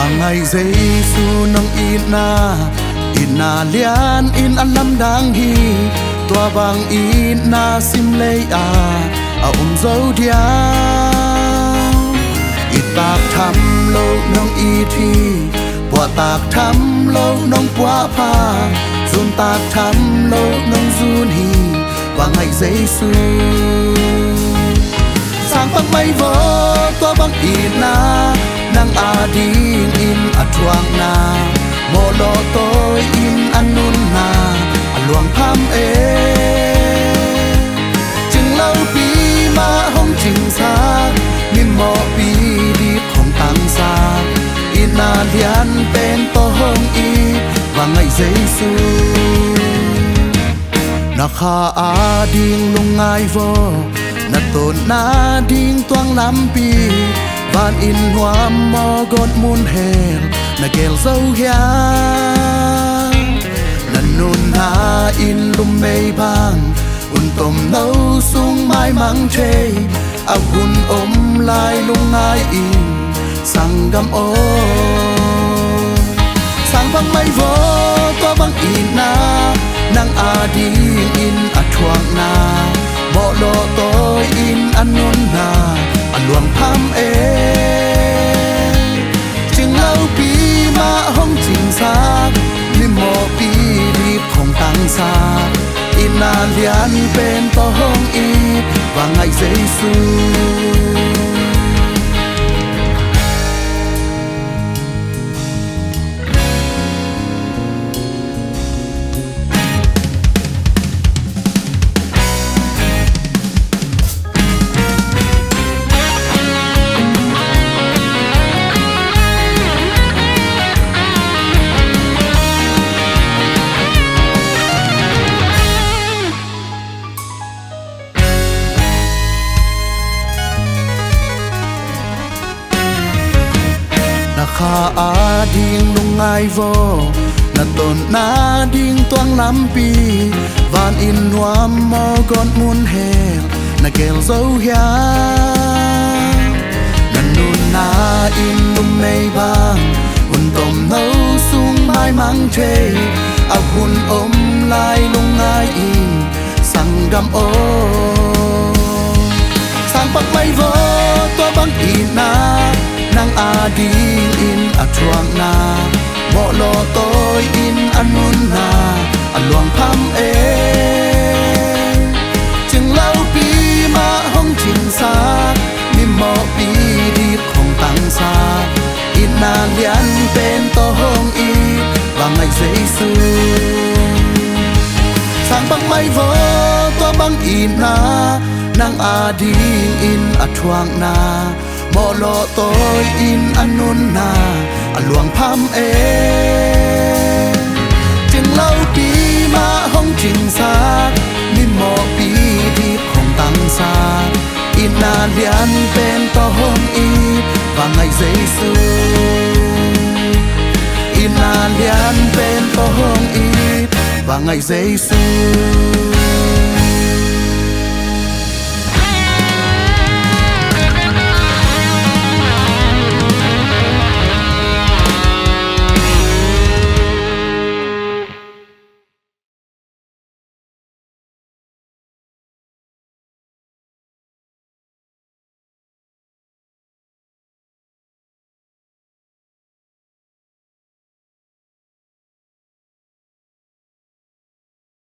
và ngày Giêsu nâng in na lian in an lam dang hi tua bang in na sim lei dấu dia ít bạc thăm lâu nông y thi bùa tạc thăm lâu nông quá pha dùn tạc thăm lâu nông dùn hi và ngày Giêsu sang băng mây vỡ tua băng in na nang ading in atwang na mô lo tôi in anun na luang tham chừng lâu pi ma hong chừng xa mim mò pi đi không tăng xa in na lian pen to hong i và ngày Giêsu na kha ading lung ngai vo na tôn na ding toang lam pi van in hoa mò gót muôn hèn na gel dâu hia na nun na in lum mây bang un tom nâu sung mai mang chê hun ôm lai lung ngai in sang gam ô sang băng mây vô to băng in na nang đi in thoang na bỏ lo tôi in nun na luang tham chừng lâu pi ma hong ching sa mi mò pi đi không tăng xa in na lian pen to hong i và ngày Giêsu kha ding lung ngai vo na ton na ding toang lam pi van in nuam mo gon mun hel na gel dấu hia na nun na in lum mây bang un tom nâu sung mai mang chê hun ôm lai lung ngai in sang gam ô sang băng mây vo to băng in na nang ading in atwang na mo lo tôi in anun na luang tham chừng lâu pi ma hong ching sa mi mo pi đi không tăng xa in na lian pen to hong i và ngày Giêsu sang băng mây vô to băng in na nang ading in atwang na mò lo tôi in anun na luang tham chừng lâu pi ma hong ching sa mi mò pi đi không tăng xa in na lian pen to hong i và ngày Giêsu in na lian pen to hong i và ngày Giêsu